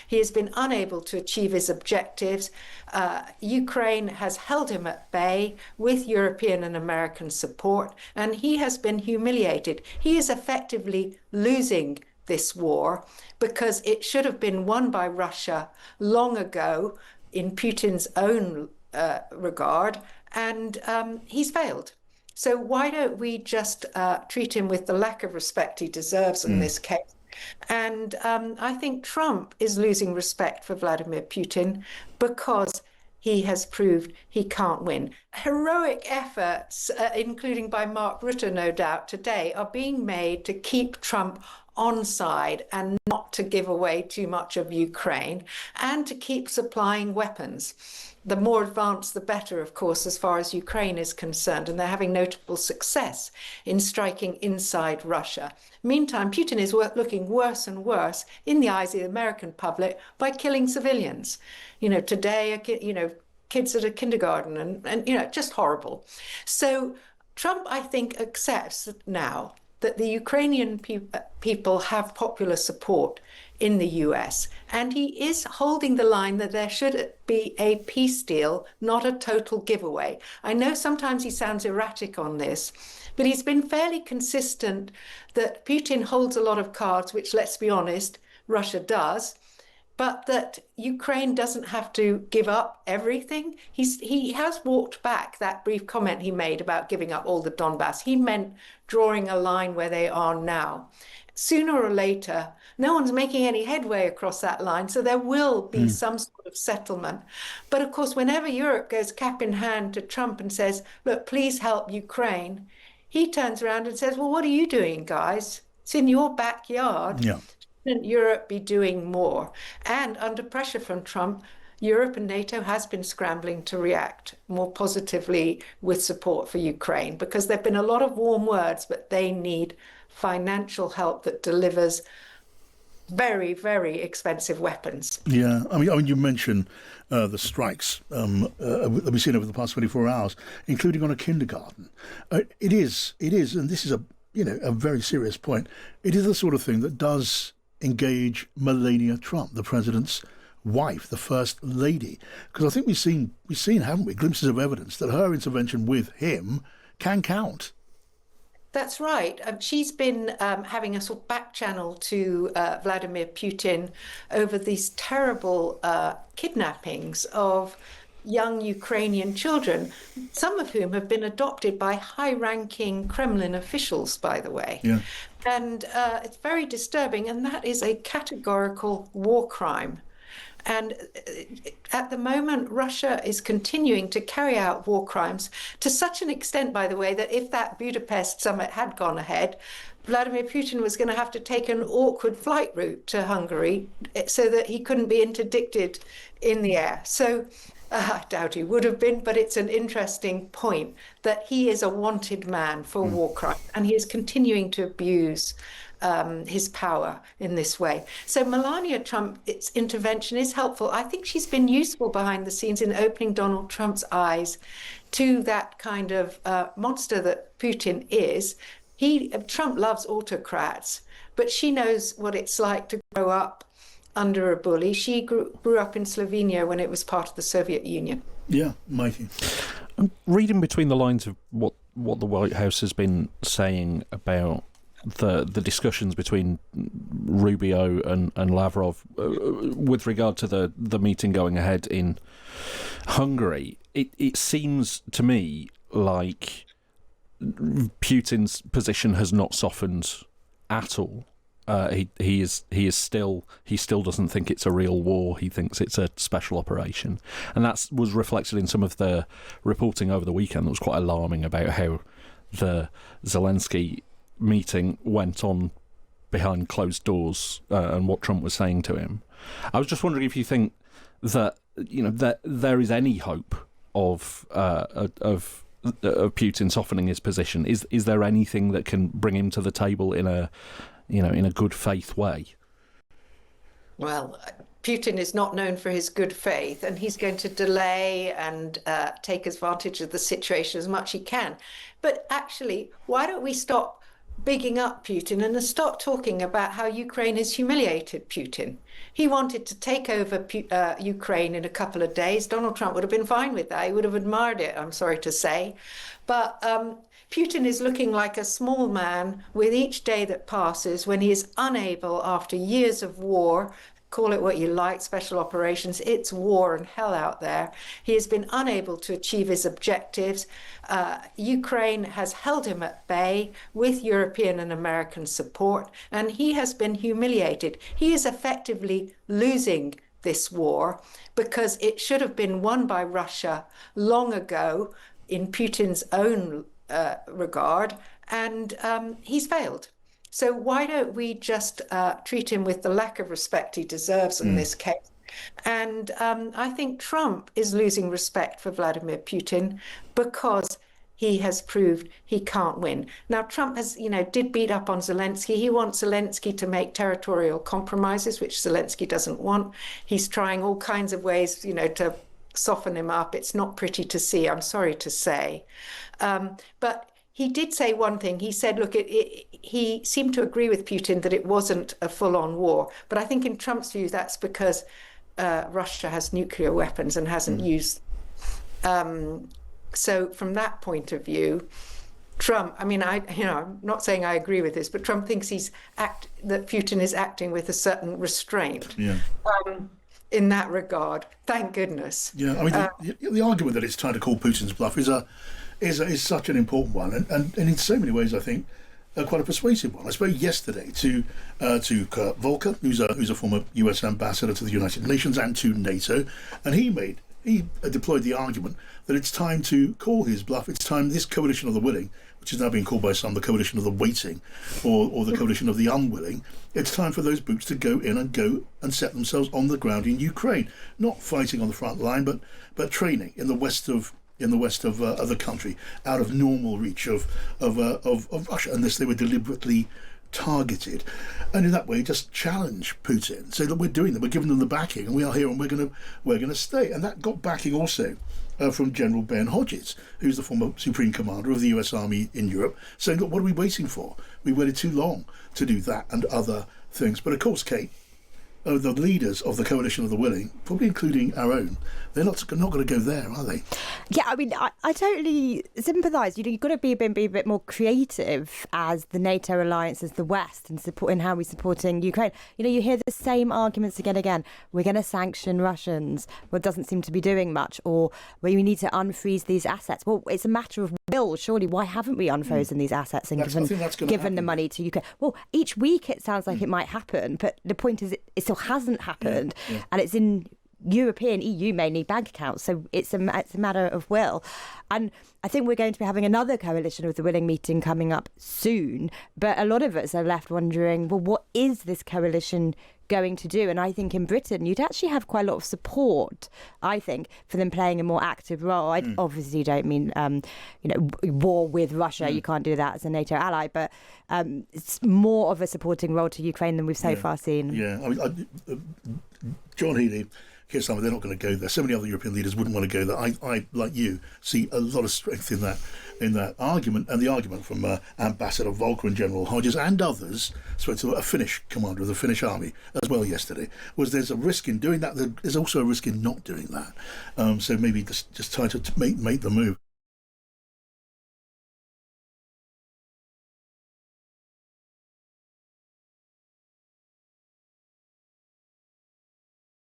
He has been unable to achieve his objectives. Ukraine has held him at bay with European and American support, and he has been humiliated. He is effectively losing this war because it should have been won by Russia long ago in Putin's own regard, and he's failed. So why don't we just treat him with the lack of respect he deserves in this case? And I think Trump is losing respect for Vladimir Putin because he has proved he can't win. Heroic efforts, including by Mark Rutte, no doubt, today, are being made to keep Trump on side and not to give away too much of Ukraine and to keep supplying weapons. The more advanced, the better, of course, as far as Ukraine is concerned, and they're having notable success in striking inside Russia. Meantime, Putin is looking worse and worse in the eyes of the American public by killing civilians. You know, today, kids at a kindergarten and just horrible. So Trump, I think, accepts now that the Ukrainian people have popular support in the US, and he is holding the line that there should be a peace deal, not a total giveaway. I know sometimes he sounds erratic on this, but he's been fairly consistent that Putin holds a lot of cards, which, let's be honest, Russia does, but that Ukraine doesn't have to give up everything. He has walked back that brief comment he made about giving up all the Donbass. He meant drawing a line where they are now. Sooner or later, no one's making any headway across that line, so there will be some sort of settlement. But of course, whenever Europe goes cap in hand to Trump and says, look, please help Ukraine, he turns around and says, well, what are you doing, guys? It's in your backyard. Yeah. Shouldn't Europe be doing more? And under pressure from Trump, Europe and NATO has been scrambling to react more positively with support for Ukraine, because there have been a lot of warm words, but they need financial help that delivers very, very expensive weapons. Yeah, I mean, you mentioned the strikes that we've seen over the past 24 hours, including on a kindergarten. It is, and this is a very serious point. It is the sort of thing that does engage Melania Trump, the president's wife, the first lady, because I think we've seen, haven't we, glimpses of evidence that her intervention with him can count. That's right. She's been having a sort of back channel to Vladimir Putin over these terrible kidnappings of young Ukrainian children, some of whom have been adopted by high-ranking Kremlin officials, by the way. Yeah. And it's very disturbing, and that is a categorical war crime. And at the moment, Russia is continuing to carry out war crimes to such an extent, by the way, that if that Budapest summit had gone ahead, Vladimir Putin was going to have to take an awkward flight route to Hungary so that he couldn't be interdicted in the air. So I doubt he would have been, but it's an interesting point that he is a wanted man for war crime, and he is continuing to abuse his power in this way. So Melania Trump's intervention is helpful. I think she's been useful behind the scenes in opening Donald Trump's eyes to that kind of monster that Putin is. Trump loves autocrats, but she knows what it's like to grow up under a bully. She grew up in Slovenia when it was part of the Soviet Union. Yeah, Mikey. I'm reading between the lines of what the White House has been saying about the discussions between Rubio and Lavrov with regard to the meeting going ahead in Hungary. It seems to me like Putin's position has not softened at all. He still doesn't think it's a real war. He thinks it's a special operation, and that was reflected in some of the reporting over the weekend that was quite alarming about how the Zelensky meeting went on behind closed doors and what Trump was saying to him. I was just wondering if you think that that there is any hope of Putin softening his position. Is there anything that can bring him to the table in a good faith way? Well, Putin is not known for his good faith, and he's going to delay and take advantage of the situation as much as he can. But actually, why don't we stop bigging up Putin and has stopped talking about how Ukraine has humiliated Putin. He wanted to take over Ukraine in a couple of days. Donald Trump would have been fine with that. He would have admired it, I'm sorry to say. But Putin is looking like a small man with each day that passes when he is unable, after years of war, call it what you like, special operations, it's war and hell out there. He has been unable to achieve his objectives. Ukraine has held him at bay with European and American support, and he has been humiliated. He is effectively losing this war because it should have been won by Russia long ago in Putin's own regard, and he's failed. So why don't we just treat him with the lack of respect he deserves in this case? And I think Trump is losing respect for Vladimir Putin because he has proved he can't win. Now, Trump has, did beat up on Zelensky. He wants Zelensky to make territorial compromises, which Zelensky doesn't want. He's trying all kinds of ways, to soften him up. It's not pretty to see, I'm sorry to say. But he did say one thing. He said, look, he seemed to agree with Putin that it wasn't a full-on war. But I think in Trump's view, that's because Russia has nuclear weapons and hasn't used. So from that point of view, Trump, I'm not saying I agree with this, but Trump thinks that Putin is acting with a certain restraint. Yeah. In that regard, thank goodness. Yeah, the argument that it's time to call Putin's bluff is such an important one, and in so many ways, I think, quite a persuasive one. I spoke yesterday to Kurt Volker, who's a former U.S. ambassador to the United Nations and to NATO, and he deployed the argument that it's time to call his bluff. It's time this coalition of the willing, which is now being called by some the coalition of the waiting, or the coalition of the unwilling. It's time for those boots to go in and set themselves on the ground in Ukraine, not fighting on the front line, but training in the west of the country, out of normal reach of Russia, unless they were deliberately targeted, and in that way just challenge Putin, say that we're doing that, we're giving them the backing, and we are here, and we're gonna stay. And that got backing also from General Ben Hodges, who's the former Supreme Commander of the US Army in Europe, saying, look, what are we waiting for? We waited too long to do that and other things. But of course, Kate, the leaders of the coalition of the willing, probably including our own, they're not going to go there, are they? Yeah, I totally sympathise. You've got to be a bit more creative as the NATO alliance, as the West, in how we're supporting Ukraine. You hear the same arguments again. We're going to sanction Russians, but it doesn't seem to be doing much, or we need to unfreeze these assets. Well, it's a matter of will, surely. Why haven't we unfrozen these assets and given the money to Ukraine? Well, each week it sounds like it might happen, but the point is it still hasn't happened, and it's in European, EU mainly bank accounts, so it's a matter of will. And I think we're going to be having another coalition of the willing meeting coming up soon, but a lot of us are left wondering, well, what is this coalition going to do? And I think in Britain you'd actually have quite a lot of support, I think, for them playing a more active role. I obviously don't mean war with Russia, you can't do that as a NATO ally, but it's more of a supporting role to Ukraine than we've so far seen. John Healey, Keir Starmer, they're not going to go there. So many other European leaders wouldn't want to go there. I like you, see a lot of strength in that argument, and the argument from Ambassador Volker and General Hodges and others, spoke to a Finnish commander of the Finnish army as well yesterday, was there's a risk in doing that. There's also a risk in not doing that. So maybe just try to make the move.